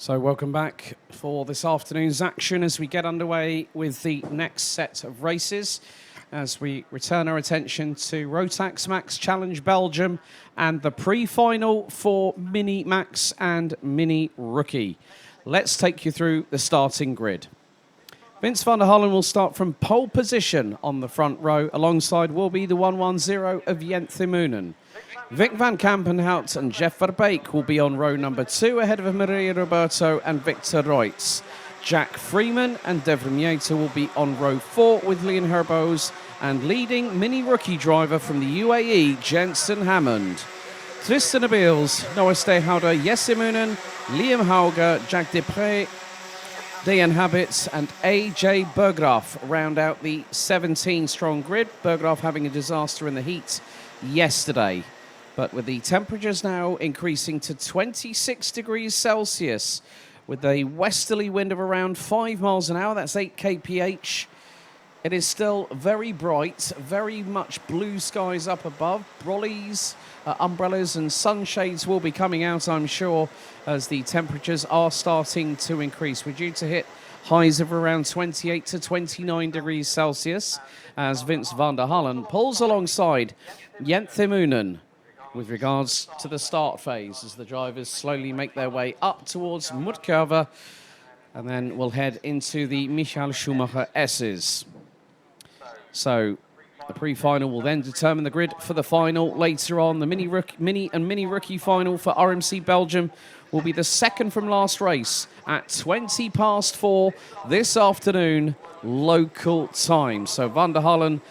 So welcome back for this afternoon's action as we get underway with the next set of races, as we return our attention to Rotax Max Challenge Belgium and the pre-final for Mini Max and Mini Rookie. Let's take you through the starting grid. Vince van der Hollen will start from pole position on the front row. Alongside will be the 110 of Jent Thimoonen. Vic van Kampenhout and Jeff Verbeek will be on row number 2 ahead of Maria Roberto and Victor Reutz. Jack Freeman and Devrim Yater will be on row 4 with Leon Herbos and leading Mini Rookie driver from the UAE, Jensen Hammond. Tristan Abeels, Noah Stehouder, Jesse Moonen, Liam Hauger, Jack Depré, Dejan Habits and AJ Berggraaf round out the 17-strong grid. Berggraaf having a disaster in the heat yesterday. But with the temperatures now increasing to 26 degrees Celsius, with a westerly wind of around 5 miles an hour, that's 8 kph, it is still very bright, very much blue skies up above. Brollies, umbrellas and sunshades will be coming out, I'm sure, as the temperatures are starting to increase. We're due to hit highs of around 28 to 29 degrees Celsius as Vince van der Hollen pulls alongside Jent Thimoonen with regards to the start phase as the drivers slowly make their way up towards Mutkurve, and then we'll head into the Michael Schumacher S's. So the pre-final will then determine the grid for the final later on. The Mini and Mini Rookie final for RMC Belgium will be the second from last race at 20 past 4 this afternoon, local time. So Van der Hollen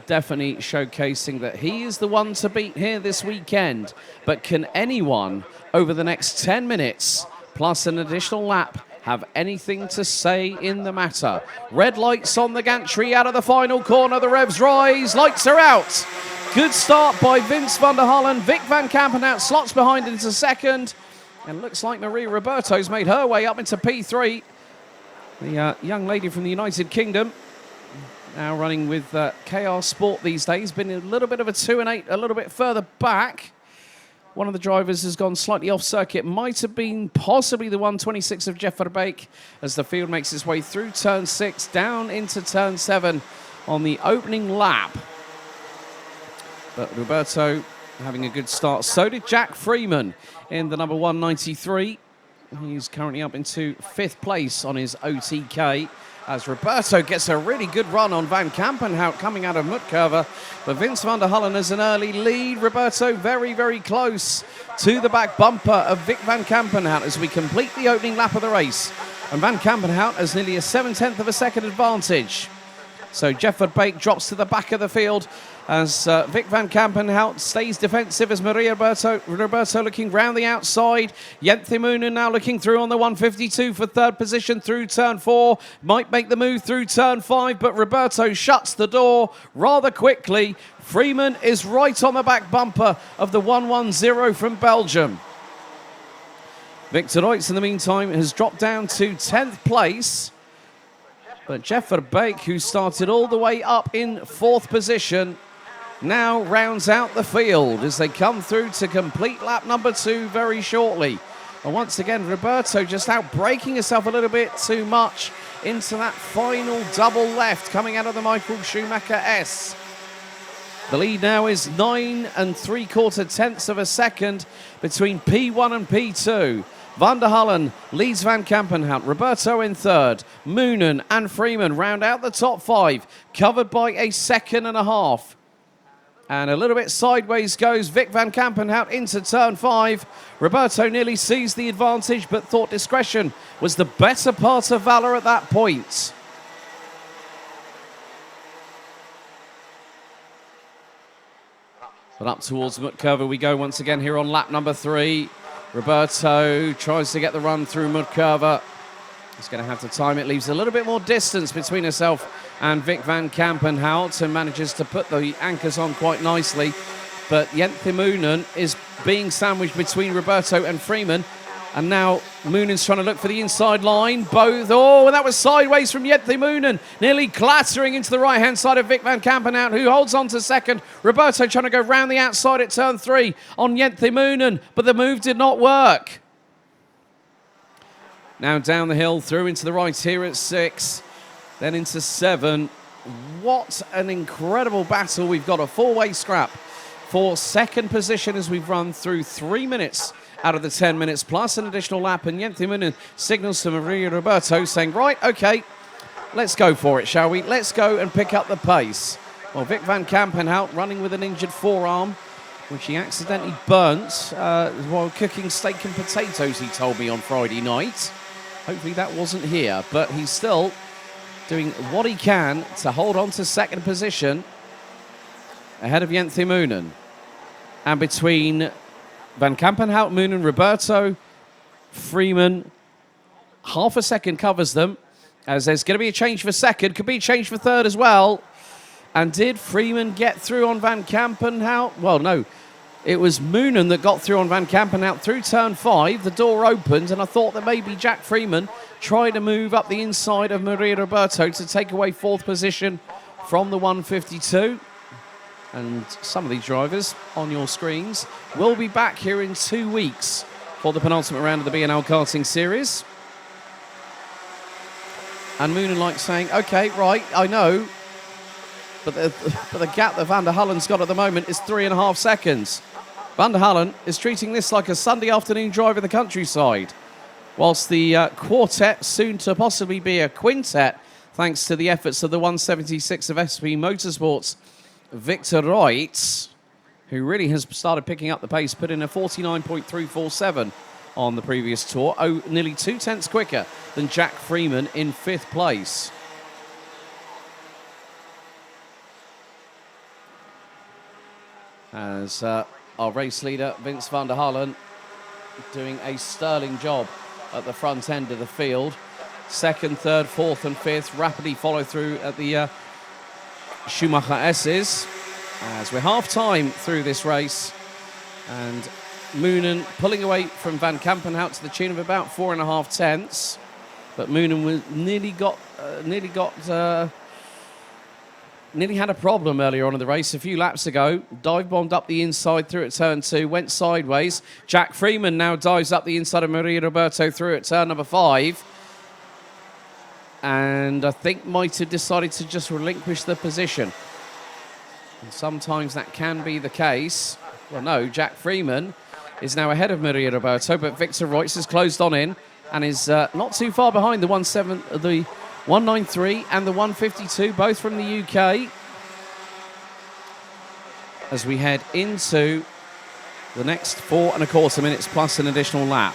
definitely showcasing that he is the one to beat here this weekend. But can anyone over the next 10 minutes, plus an additional lap, have anything to say in the matter? Red lights on the gantry out of the final corner. The revs rise. Lights are out. Good start by Vince van der Hollen. Vic van Kampenhout slots behind into second. And looks like Maria Roberto's made her way up into P3. The young lady from the United Kingdom, now running with KR Sport these days, been a little bit of a 2 and 8, a little bit further back. One of the drivers has gone slightly off circuit. Might have been possibly the 126 of Jeff Verbeek as the field makes its way through turn 6, down into turn 7 on the opening lap. But Roberto having a good start. So did Jack Freeman in the number 193. He's currently up into 5th place on his OTK, as Roberto gets a really good run on Van Kampenhout coming out of Mutkurve. But Vince van der Hollen has an early lead. Roberto very, very close to the back bumper of Vic van Kampenhout as we complete the opening lap of the race. And Van Kampenhout has nearly a 7/10 of a second advantage. So Jeff Verbeek drops to the back of the field as Vic van Kampenhout stays defensive as Maria Roberto looking round the outside. Jent Thimoonen now looking through on the 152 for 3rd position through turn 4. Might make the move through turn 5, but Roberto shuts the door rather quickly. Freeman is right on the back bumper of the 110 from Belgium. Victor Reutz, in the meantime, has dropped down to 10th place. But Jeff Verbeek, who started all the way up in 4th position, now rounds out the field as they come through to complete lap number 2 very shortly. And once again, Roberto just out braking herself a little bit too much into that final double left coming out of the Michael Schumacher S. The lead now is 9 3/4 of a second between P1 and P2. Van der Hollen leads Van Kampenhout. Roberto in 3rd. Moonen and Freeman round out the top 5, covered by a 1.5 seconds. And a little bit sideways goes Vic van Kampenhout into turn 5. Roberto nearly seized the advantage, but thought discretion was the better part of valor at that point. But up towards Mutkurve we go once again here on lap number 3. Roberto tries to get the run through Mutkurve. He's going to have to time it. Leaves a little bit more distance between herself and Vic van Kampenhout, and manages to put the anchors on quite nicely. But Jent Thimoonen is being sandwiched between Roberto and Freeman. And now Moonen's trying to look for the inside line. Both, and that was sideways from Jent Thimoonen, nearly clattering into the right-hand side of Vic van Kampenhout, who holds on to second. Roberto trying to go round the outside at turn 3 on Jent Thimoonen, but the move did not work. Now down the hill, through into the right here at 6, then into 7. What an incredible battle. We've got a four-way scrap for second position as we've run through 3 minutes out of the 10 minutes plus an additional lap. And Jenthe signals to Maria Roberto saying, right, okay, let's go for it, shall we? Let's go and pick up the pace. Well, Vic van Kampenhout running with an injured forearm, which he accidentally burnt while cooking steak and potatoes, he told me on Friday night. Hopefully that wasn't here, but he's still doing what he can to hold on to second position ahead of Jenthe Moonen. And between Van Kampenhout, Moonen, Roberto, Freeman, half a second covers them, as there's going to be a change for second, could be a change for third as well. And did Freeman get through on Van Kampenhout? Well, no. It was Moonen that got through on Van Kampenhout through turn 5. The door opened, and I thought that maybe Jack Freeman tried to move up the inside of Maria Roberto to take away fourth position from the 152. And some of these drivers on your screens will be back here in 2 weeks for the penultimate round of the B&L Karting Series. And Moonen like saying, okay, right, I know, but the gap that Van der Hullen's got at the moment is 3.5 seconds. Van der Hullen is treating this like a Sunday afternoon drive in the countryside, whilst the quartet, soon to possibly be a quintet, thanks to the efforts of the 176 of SP Motorsports, Victor Reitz, who really has started picking up the pace, put in a 49.347 on the previous tour, nearly 2 tenths quicker than Jack Freeman in 5th place. As our race leader, Vince van der Hullen, doing a sterling job at the front end of the field. Second, third, fourth and fifth rapidly follow through at the Schumacher S's. As we're half-time through this race, and Moonen pulling away from Van Kampenhout to the tune of about 4.5 tenths. But Moonen was nearly had a problem earlier on in the race a few laps ago. Dive bombed up the inside through at turn 2, went sideways. Jack Freeman now dives up the inside of Maria Roberto through at turn number 5. And I think might have decided to just relinquish the position. And sometimes that can be the case. Well, no, Jack Freeman is now ahead of Maria Roberto, but Victor Reitz has closed on in and is not too far behind the 193 and the 152, both from the UK. As we head into the next 4.25 minutes plus an additional lap.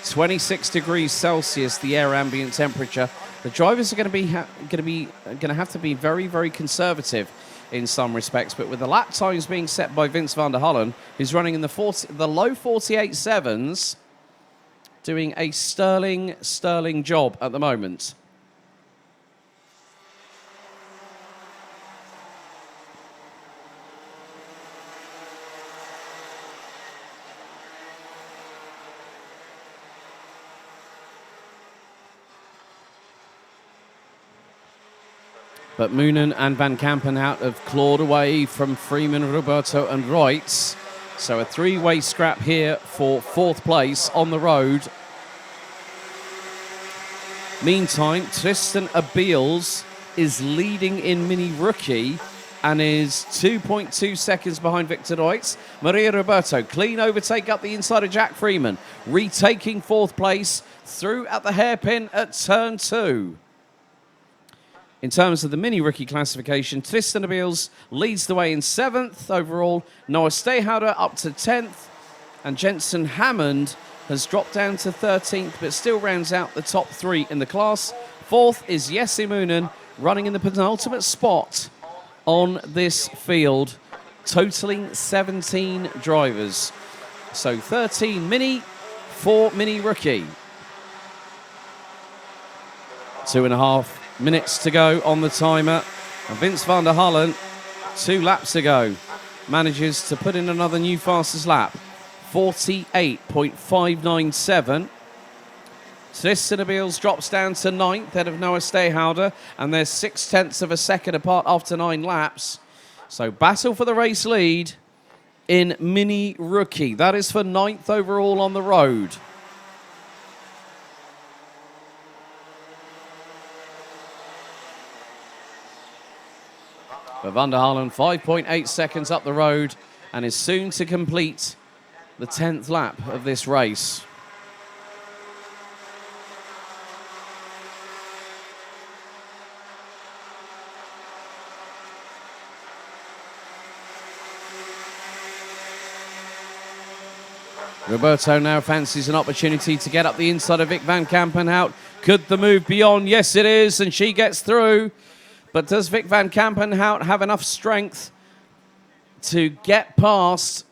26 degrees Celsius, the air ambient temperature. The drivers are going to have to be very, very conservative in some respects, but with the lap times being set by Vince van der Hullen, who's running in the low 48.7s, doing a sterling job at the moment. But Moonen and Van Kampenhout have clawed away from Freeman, Roberto and Reitz. So a three-way scrap here for 4th place on the road. Meantime, Tristan Abeels is leading in Mini Rookie and is 2.2 seconds behind Victor Reitz. Maria Roberto, clean overtake up the inside of Jack Freeman, retaking 4th place through at the hairpin at turn 2. In terms of the mini-rookie classification, Tristan Abeels leads the way in 7th overall. Noah Stehauder up to 10th. And Jensen Hammond has dropped down to 13th, but still rounds out the top 3 in the class. 4th is Jesse Moonen, running in the penultimate spot on this field, totaling 17 drivers. So 13 mini, 4 mini-rookie. 2.5 minutes to go on the timer. And Vince van der Hullen, 2 laps ago, manages to put in another new fastest lap. 48.597. Tristan Abeels drops down to 9th, head of Noah Stehauder, and they're 0.6 of a second apart after 9 laps. So battle for the race lead in Mini Rookie. That is for 9th overall on the road. But Van der Halen 5.8 seconds up the road and is soon to complete the 10th lap of this race. Roberto now fancies an opportunity to get up the inside of Vic van Kampenhout. Could the move beyond? Yes, it is, and she gets through. But does Vic van Kampenhout have enough strength to get past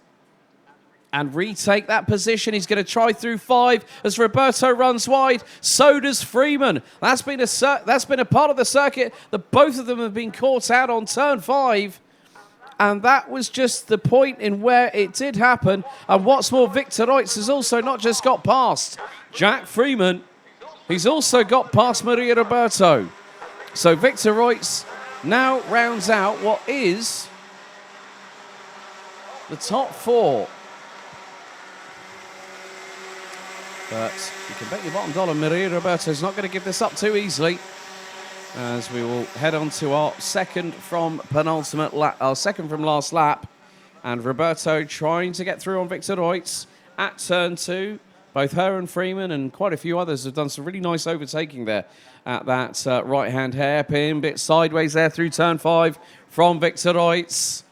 and retake that position? He's going to try through 5 as Roberto runs wide. So does Freeman. That's been a part of the circuit that both of them have been caught out on turn 5. And that was just the point in where it did happen. And what's more, Victor Reutz has also not just got past Jack Freeman, he's also got past Maria Roberto. So Victor Reutz now rounds out what is the top 4. But you can bet your bottom dollar Maria Roberto's not going to give this up too easily, as we will head on to our second from last lap. And Roberto trying to get through on Victor Reutz at turn 2. Both her and Freeman and quite a few others have done some really nice overtaking there at that right-hand hairpin. Bit sideways there through turn 5 from Victor Reutz.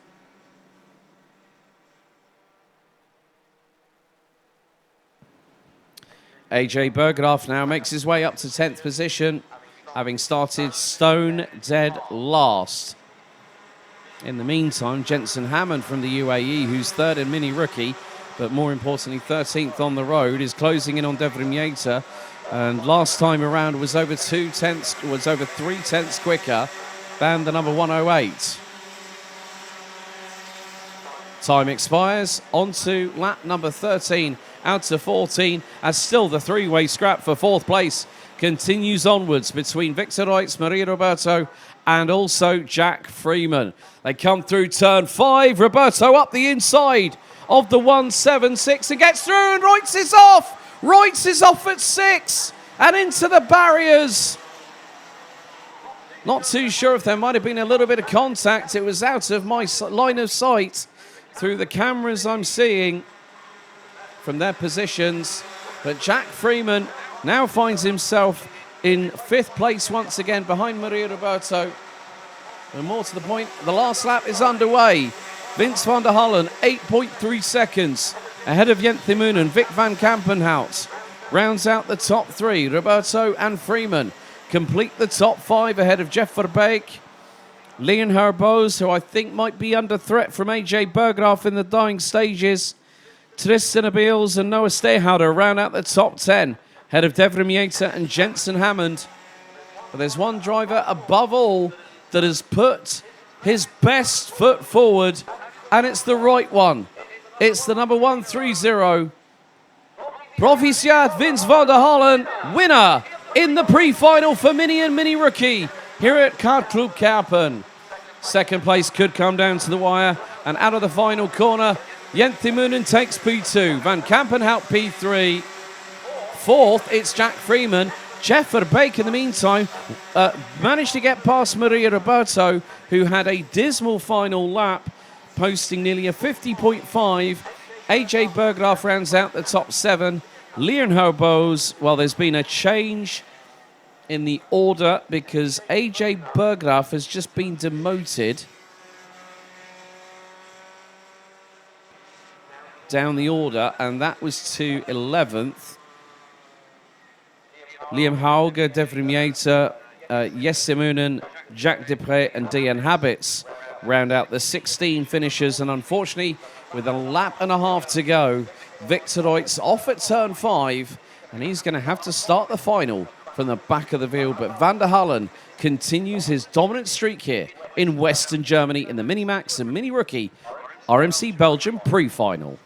AJ Berggraff now makes his way up to 10th position, having started stone dead last. In the meantime, Jensen Hammond from the UAE, who's 3rd in Mini Rookie, but more importantly 13th on the road, is closing in on Devrim Yater, and last time around was over 3 tenths quicker than the number 108. Time expires, on to lap number 13, out to 14, as still the 3-way scrap for 4th place continues onwards between Victor Reutz, Maria Roberto, and also Jack Freeman. They come through turn 5. Roberto up the inside of the 176 and gets through, and Reutz is off. Reutz is off at 6 and into the barriers. Not too sure if there might have been a little bit of contact. It was out of my line of sight through the cameras I'm seeing from their positions. But Jack Freeman now finds himself in 5th place once again behind Maria Roberto. And more to the point, the last lap is underway. Vince van der Halen, 8.3 seconds ahead of Jente Moonen. Vic van Kampenhout rounds out the top 3. Roberto and Freeman complete the top 5 ahead of Jeff Verbeek. Leon Herbos, who I think might be under threat from AJ Berggraff in the dying stages. Tristan Abeels and Noah Stehauder round out the top 10, ahead of Devrim Yater and Jensen Hammond. But there's one driver above all that has put his best foot forward, and it's the right one. It's the number 130. Proficiat Vince van der Halen, winner in the pre-final for Mini and Mini Rookie here at Kartclub Kerpen. 2nd place could come down to the wire, and out of the final corner, Jente Moonen takes P2, Van Kampenhout P3. 4th, it's Jack Freeman. Jeff Verbeek, in the meantime, managed to get past Maria Roberto, who had a dismal final lap, posting nearly a 50.5. AJ Berggraff rounds out the top 7. Leon Herbos, well, there's been a change in the order because AJ Berggraff has just been demoted down the order, and that was to 11th. Liam Hauger, Devrim Yater, Jesse Moonen, Jack Dupre and Dean Habits round out the 16 finishers, and unfortunately with a lap and a half to go, Victor Reutz off at turn 5, and he's going to have to start the final from the back of the field. But Van der Halen continues his dominant streak here in Western Germany in the Minimax and Mini Rookie RMC Belgium pre-final.